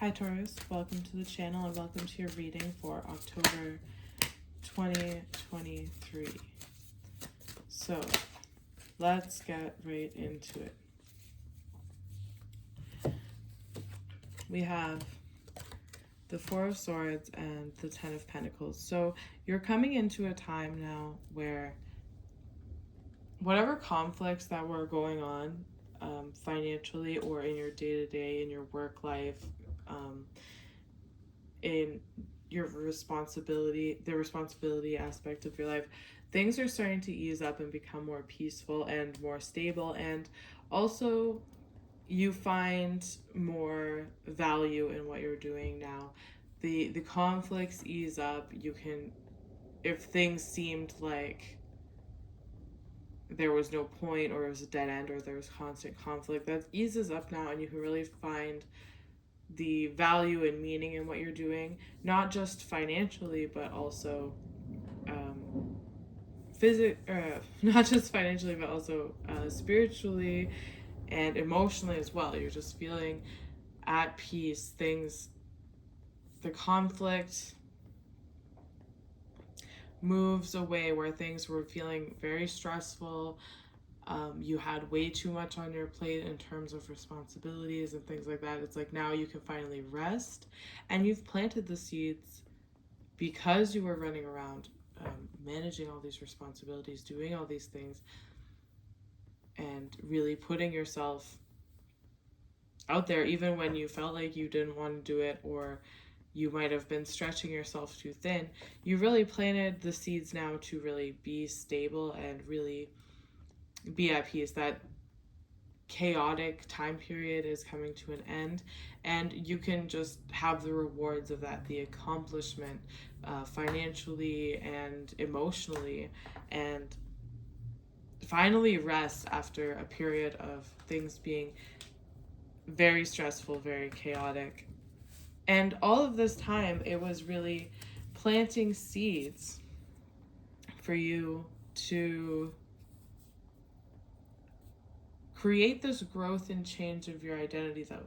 Hi Taurus, welcome to the channel and welcome to your reading for October 2023. So let's get right into it. We have the Four of Swords and the Ten of Pentacles. So you're coming into a time now where whatever conflicts that were going on financially or in your day-to-day, in your work life, in your the responsibility aspect of your life, things are starting to ease up and become more peaceful and more stable, and also you find more value in what you're doing now. The conflicts ease up. You can, if things seemed like there was no point or it was a dead end or there was constant conflict, that eases up now, and you can really find the value and meaning in what you're doing, not just financially but also not just financially but also spiritually and emotionally as well. You're just feeling at peace. The conflict moves away where things were feeling very stressful. You had way too much on your plate in terms of responsibilities and things like that. It's like now you can finally rest, and you've planted the seeds because you were running around managing all these responsibilities, doing all these things, and really putting yourself out there even when you felt like you didn't want to do it, or you might have been stretching yourself too thin. You really planted the seeds now to really be stable and really be at peace. That chaotic time period is coming to an end, and you can just have the rewards of that, the accomplishment financially and emotionally, and finally rest after a period of things being very stressful, very chaotic. And all of this time, it was really planting seeds for you to create this growth and change of your identity that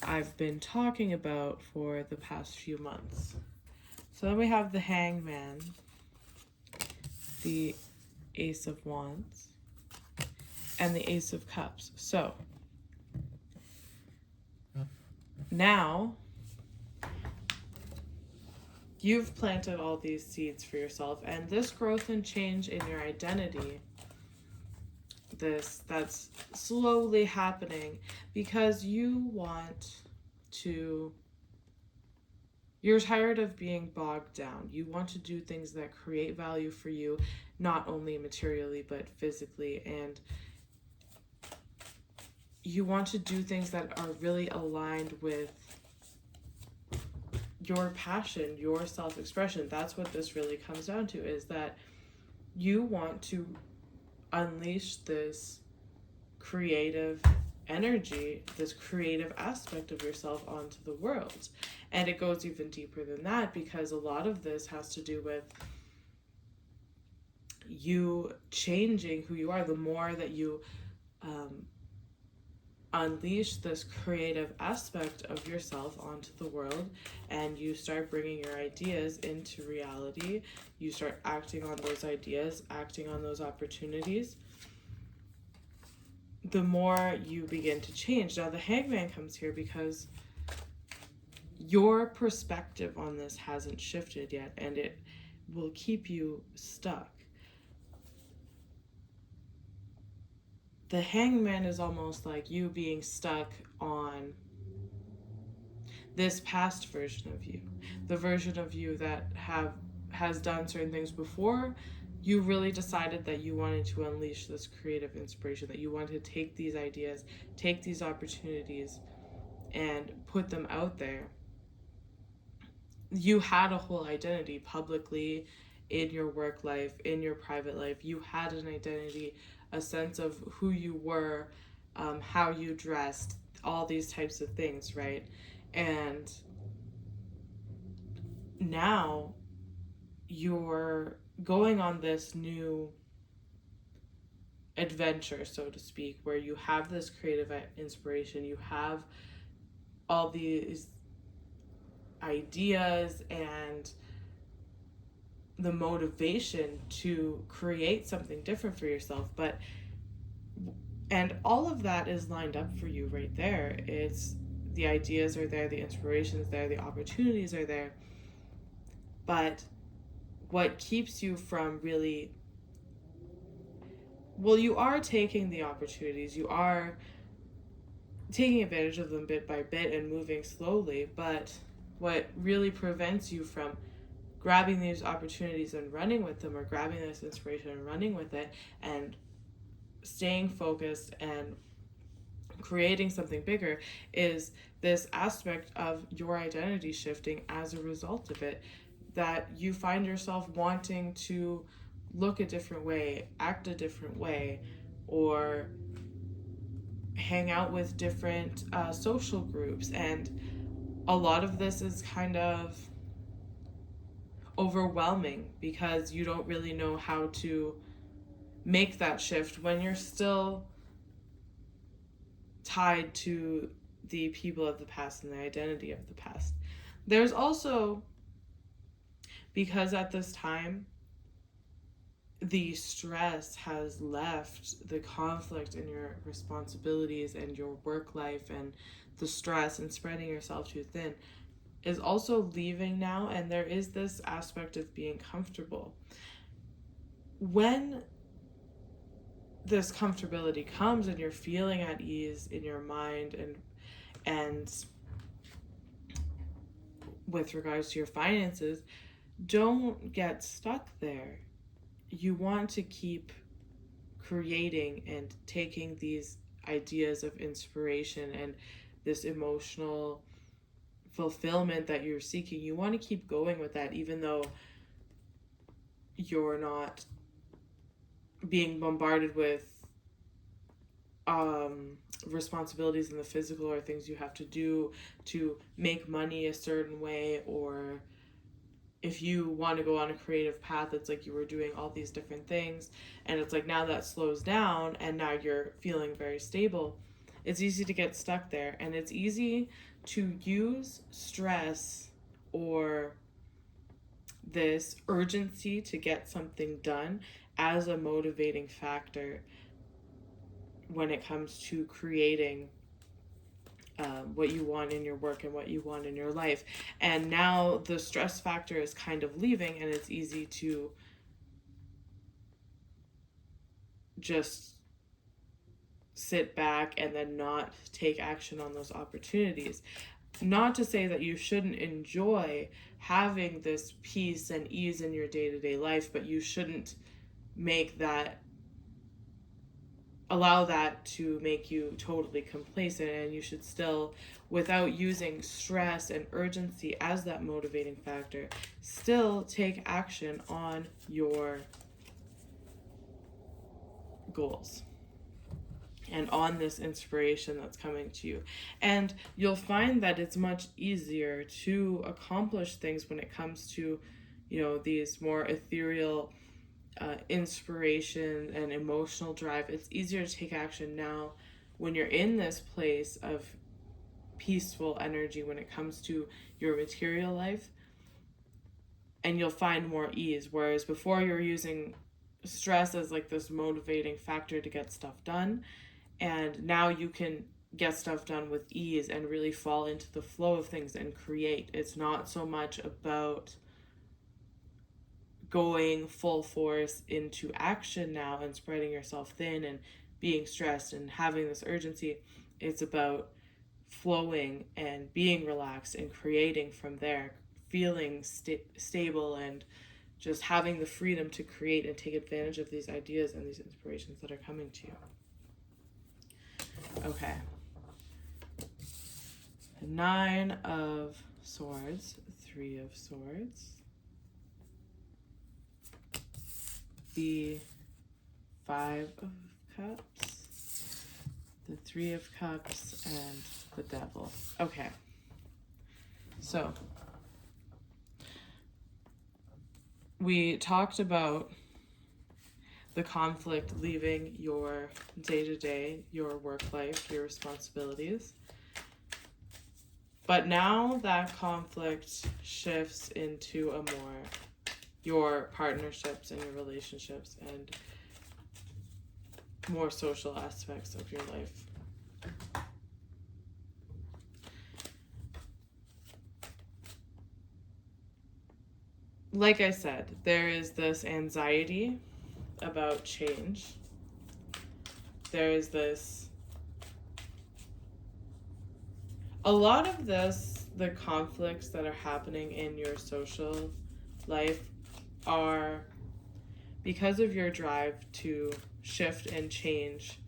I've been talking about for the past few months. So then we have the Hangman, the Ace of Wands, and the Ace of Cups. So now you've planted all these seeds for yourself, and this growth and change in your identity, that's slowly happening because you're tired of being bogged down. You want to do things that create value for you, not only materially but physically, and you want to do things that are really aligned with your passion, your self-expression. That's what this really comes down to, is that you want to unleash this creative energy, this creative aspect of yourself onto the world. And it goes even deeper than that, because a lot of this has to do with you changing who you are. The more that you unleash this creative aspect of yourself onto the world, and you start bringing your ideas into reality, you start acting on those ideas, acting on those opportunities, the more you begin to change. Now the Hangman comes here because your perspective on this hasn't shifted yet, and it will keep you stuck. The Hangman is almost like you being stuck on this past version of you, the version of you that has done certain things before. You really decided that you wanted to unleash this creative inspiration, that you wanted to take these ideas, take these opportunities, and put them out there. You had a whole identity publicly, in your work life, in your private life. You had an identity, a sense of who you were, how you dressed, all these types of things, right? And now you're going on this new adventure, so to speak, where you have this creative inspiration, you have all these ideas and the motivation to create something different for yourself. And all of that is lined up for you right there. It's the ideas are there, the inspirations there, the opportunities are there. But what keeps you from really, well, you are taking the opportunities, you are taking advantage of them bit by bit and moving slowly, but what really prevents you from grabbing these opportunities and running with them, or grabbing this inspiration and running with it and staying focused and creating something bigger, is this aspect of your identity shifting as a result of it, that you find yourself wanting to look a different way, act a different way, or hang out with different social groups. And a lot of this is kind of overwhelming because you don't really know how to make that shift when you're still tied to the people of the past and the identity of the past. There's also, because at this time the stress has left, the conflict in your responsibilities and your work life, and the stress and spreading yourself too thin is also leaving now, and there is this aspect of being comfortable. When this comfortability comes and you're feeling at ease in your mind and with regards to your finances, don't get stuck there. You want to keep creating and taking these ideas of inspiration and this emotional fulfillment that you're seeking. You want to keep going with that, even though you're not being bombarded with responsibilities in the physical, or things you have to do to make money a certain way, or if you want to go on a creative path, it's like you were doing all these different things, and it's like now that slows down and now you're feeling very stable. It's easy to get stuck there, and it's easy to use stress or this urgency to get something done as a motivating factor when it comes to creating what you want in your work and what you want in your life. And now the stress factor is kind of leaving, and it's easy to just sit back and then not take action on those opportunities. Not to say that you shouldn't enjoy having this peace and ease in your day-to-day life, but you shouldn't allow that to make you totally complacent, and you should still, without using stress and urgency as that motivating factor, still take action on your goals and on this inspiration that's coming to you. And you'll find that it's much easier to accomplish things when it comes to, these more ethereal inspiration and emotional drive. It's easier to take action now when you're in this place of peaceful energy when it comes to your material life, and you'll find more ease. Whereas before, you're using stress as like this motivating factor to get stuff done, and now you can get stuff done with ease and really fall into the flow of things and create. It's not so much about going full force into action now and spreading yourself thin and being stressed and having this urgency. It's about flowing and being relaxed and creating from there, feeling stable, and just having the freedom to create and take advantage of these ideas and these inspirations that are coming to you. Okay. 9 of Swords, 3 of Swords, the 5 of Cups, the 3 of Cups, and the Devil. Okay. So, we talked about the conflict leaving your day-to-day, your work life, your responsibilities. But now that conflict shifts into a more your partnerships and your relationships and more social aspects of your life. Like I said, there is this anxiety about change. There is this, a lot of this, the conflicts that are happening in your social life are because of your drive to shift and change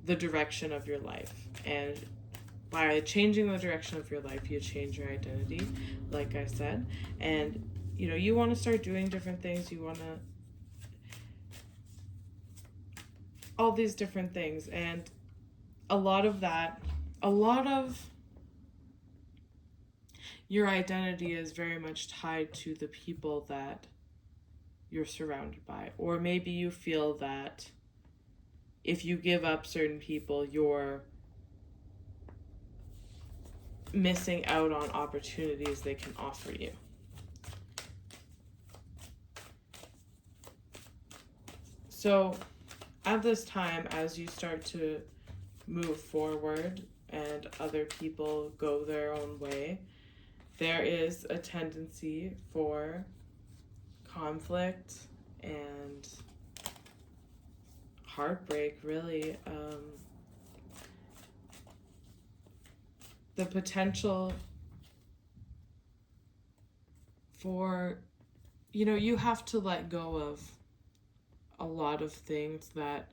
the direction of your life. And by changing the direction of your life, you change your identity, like I said. And, you know, you want to start doing different things. You want to, all these different things. And a lot of your identity is very much tied to the people that you're surrounded by. Or maybe you feel that if you give up certain people, you're missing out on opportunities they can offer you. So at this time, as you start to move forward and other people go their own way, there is a tendency for conflict and heartbreak, really. The potential for, you know, you have to let go of a lot of things that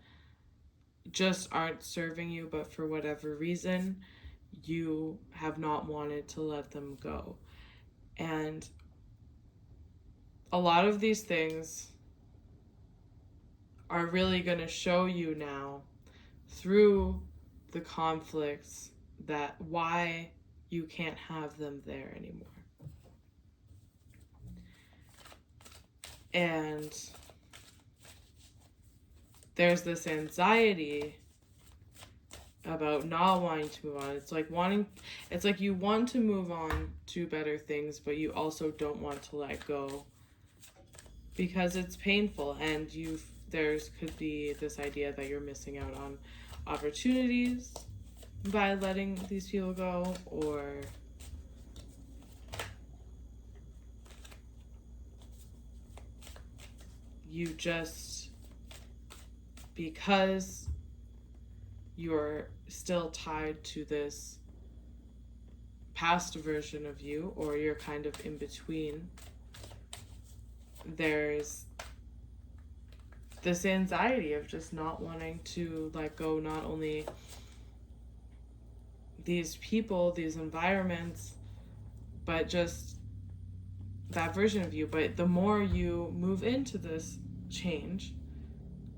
just aren't serving you, but for whatever reason, you have not wanted to let them go. And a lot of these things are really going to show you now through the conflicts that why you can't have them there anymore. And there's this anxiety about not wanting to move on. It's like you want to move on to better things, but you also don't want to let go because it's painful, and there's could be this idea that you're missing out on opportunities by letting these people go, or you just, because you're still tied to this past version of you, or you're kind of in between, there's this anxiety of just not wanting to let go, not only these people, these environments, but just that version of you. But the more you move into this change,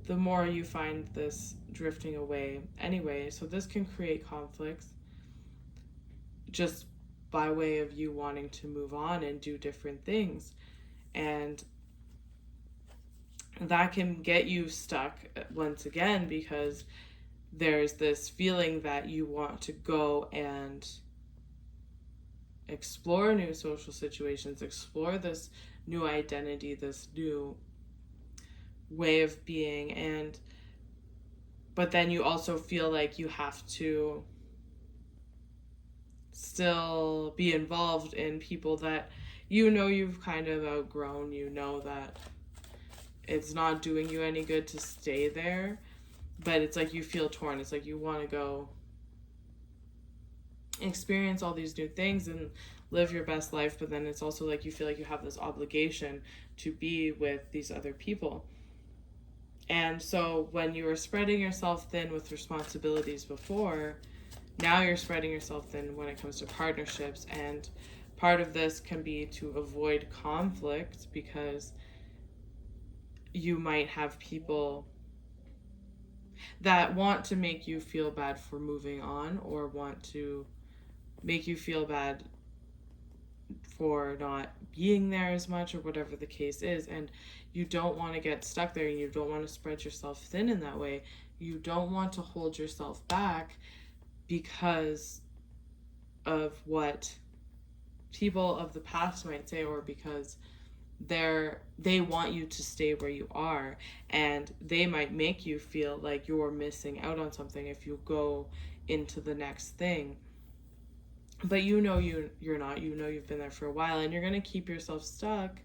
the more you find this drifting away anyway. So this can create conflicts just by way of you wanting to move on and do different things. And that can get you stuck once again, because there's this feeling that you want to go and explore new social situations, explore this new identity, this new way of being, but then you also feel like you have to still be involved in people that you know you've kind of outgrown. You know that it's not doing you any good to stay there, but it's like you feel torn. It's like you want to go experience all these new things and live your best life, but then it's also like you feel like you have this obligation to be with these other people. And so when you were spreading yourself thin with responsibilities before, now you're spreading yourself thin when it comes to partnerships. And part of this can be to avoid conflict, because you might have people that want to make you feel bad for moving on, or want to make you feel bad for not being there as much, or whatever the case is. And you don't want to get stuck there, and you don't want to spread yourself thin in that way. You don't want to hold yourself back because of what people of the past might say, or because they want you to stay where you are, and they might make you feel like you're missing out on something if you go into the next thing. But you're not. You've been there for a while, and you're going to keep yourself stuck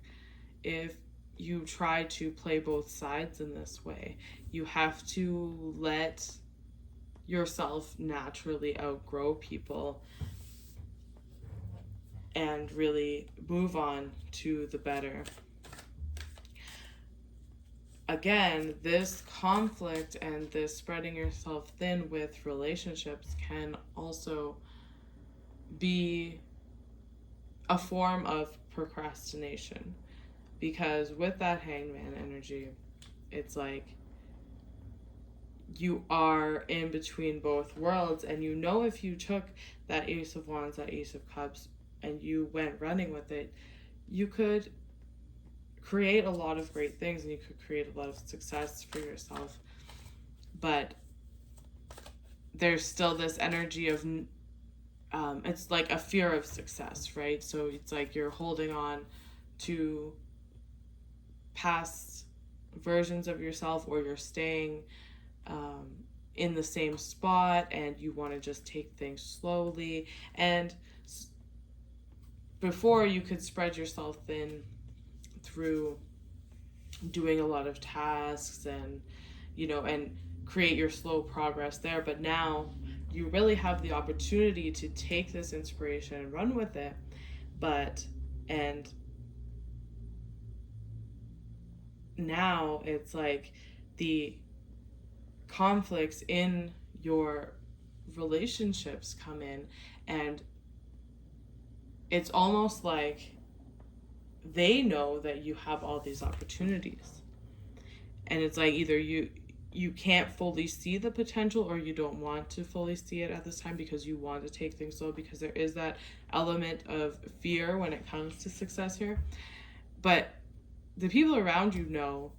if you try to play both sides in this way. You have to let yourself naturally outgrow people and really move on to the better. Again, this conflict and this spreading yourself thin with relationships can also be a form of procrastination, because with that hangman energy, it's like you are in between both worlds, and if you took that Ace of Wands, that Ace of Cups, and you went running with it, you could create a lot of great things and you could create a lot of success for yourself. But there's still this energy of it's like a fear of success, right? So it's like you're holding on to past versions of yourself, or you're staying in the same spot, and you want to just take things slowly. And before, you could spread yourself thin through doing a lot of tasks and create your slow progress there. But now you really have the opportunity to take this inspiration and run with it. And now it's like the conflicts in your relationships come in, and it's almost like they know that you have all these opportunities, and it's like either you can't fully see the potential, or you don't want to fully see it at this time because you want to take things slow, because there is that element of fear when it comes to success here. But the people around you know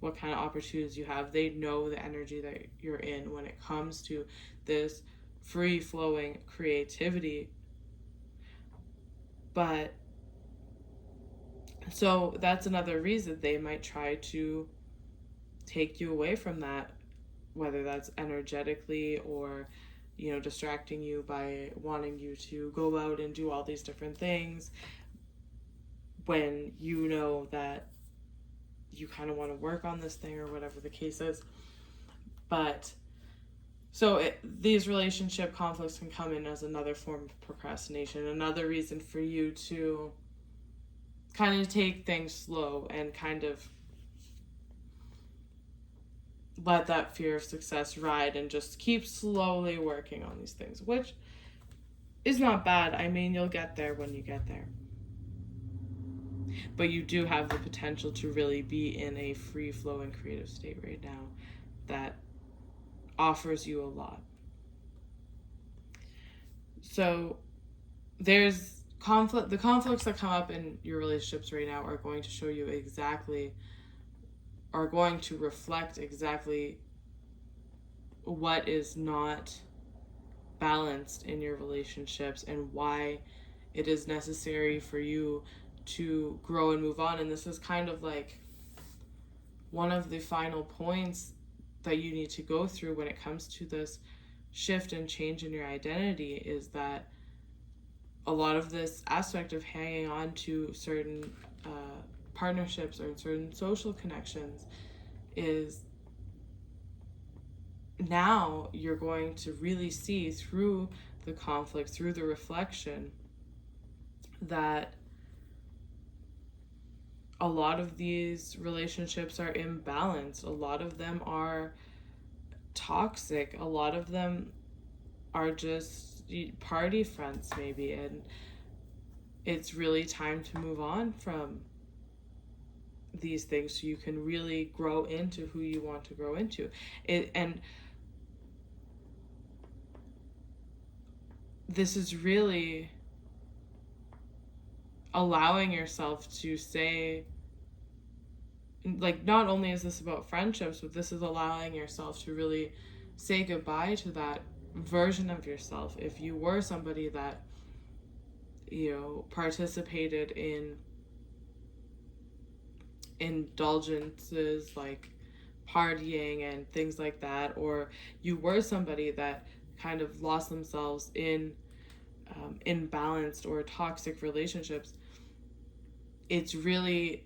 what kind of opportunities you have. They know the energy that you're in when it comes to this free-flowing creativity. But so that's another reason they might try to take you away from that, whether that's energetically or distracting you by wanting you to go out and do all these different things when you know that you kind of want to work on this thing, or whatever the case is. But so these relationship conflicts can come in as another form of procrastination, another reason for you to kind of take things slow and kind of let that fear of success ride and just keep slowly working on these things, which is not bad. I mean, you'll get there when you get there. But you do have the potential to really be in a free-flowing creative state right now that offers you a lot. So there's conflict. The conflicts that come up in your relationships right now are going to show you are going to reflect exactly what is not balanced in your relationships, and why it is necessary for you to grow and move on. And this is kind of like one of the final points that you need to go through when it comes to this shift and change in your identity, is that a lot of this aspect of hanging on to certain partnerships or certain social connections is now you're going to really see through the conflict, through the reflection, that a lot of these relationships are imbalanced. A lot of them are toxic. A lot of them are just party friends, maybe. And it's really time to move on from these things so you can really grow into who you want to grow into. And this is really allowing yourself to say, like, not only is this about friendships, but this is allowing yourself to really say goodbye to that version of yourself, if you were somebody that, participated in indulgences like partying and things like that, or you were somebody that kind of lost themselves in imbalanced or toxic relationships, it's really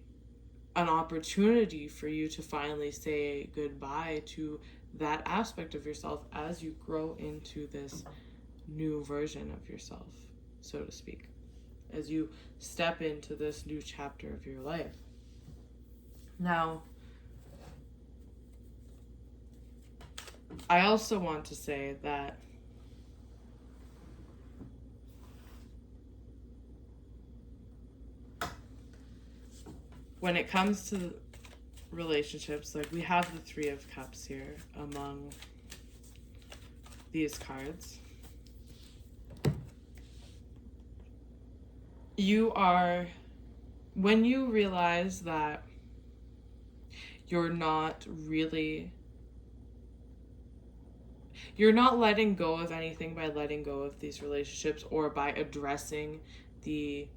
an opportunity for you to finally say goodbye to that aspect of yourself as you grow into this new version of yourself, so to speak, as you step into this new chapter of your life. Now, I also want to say that when it comes to relationships, like we have the Three of Cups here among these cards. When you realize that you're not letting go of anything by letting go of these relationships or by addressing the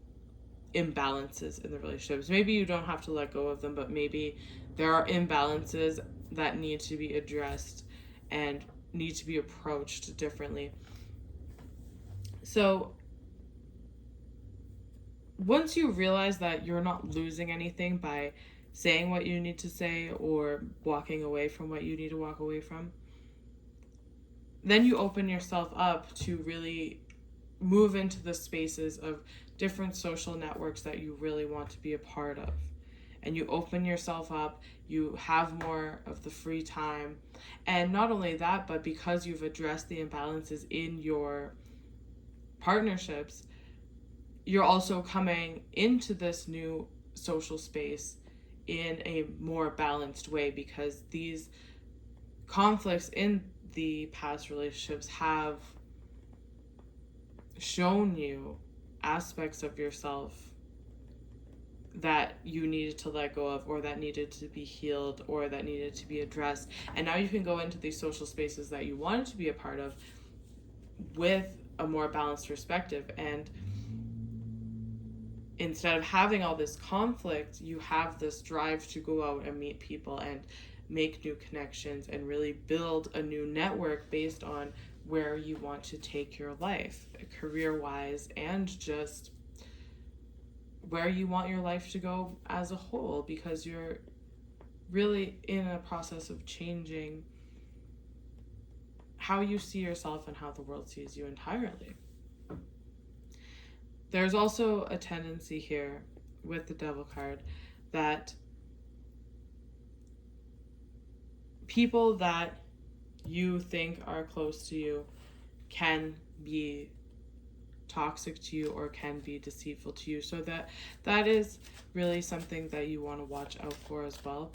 imbalances in the relationships. Maybe you don't have to let go of them, but maybe there are imbalances that need to be addressed and need to be approached differently. So once you realize that you're not losing anything by saying what you need to say or walking away from what you need to walk away from, then you open yourself up to really move into the spaces of different social networks that you really want to be a part of. And you open yourself up, you have more of the free time. And not only that, but because you've addressed the imbalances in your partnerships, you're also coming into this new social space in a more balanced way, because these conflicts in the past relationships have shown you aspects of yourself that you needed to let go of, or that needed to be healed, or that needed to be addressed. And now you can go into these social spaces that you wanted to be a part of with a more balanced perspective. And instead of having all this conflict, you have this drive to go out and meet people and make new connections and really build a new network based on where you want to take your life, career-wise, and just where you want your life to go as a whole, because you're really in a process of changing how you see yourself and how the world sees you entirely. There's also a tendency here with the Devil card that people that you think are close to you can be toxic to you or can be deceitful to you. So that is really something that you want to watch out for as well.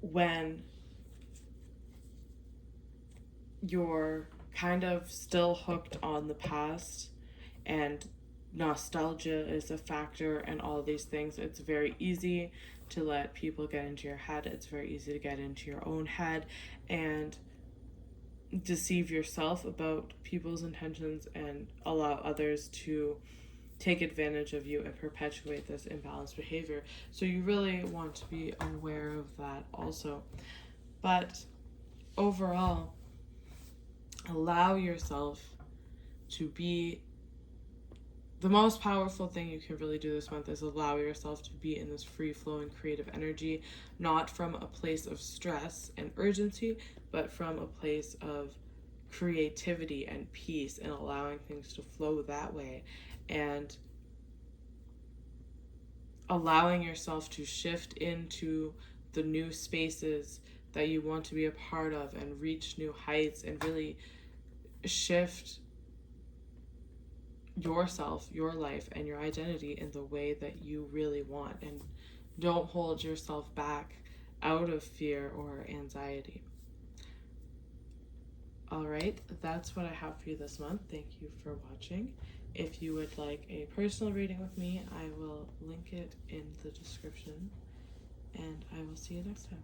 When you're kind of still hooked on the past and nostalgia is a factor and all these things, it's very easy to let people get into your head. It's very easy to get into your own head and deceive yourself about people's intentions and allow others to take advantage of you and perpetuate this imbalanced behavior. So you really want to be aware of that also. But overall, allow yourself to be the most powerful thing you can really do this month is allow yourself to be in this free-flowing creative energy, not from a place of stress and urgency, but from a place of creativity and peace, and allowing things to flow that way, and allowing yourself to shift into the new spaces that you want to be a part of and reach new heights and really shift yourself, your life, and your identity in the way that you really want, and don't hold yourself back out of fear or anxiety. All right, that's what I have for you this month. Thank you for watching. If you would like a personal reading with me, I will link it in the description, and I will see you next time.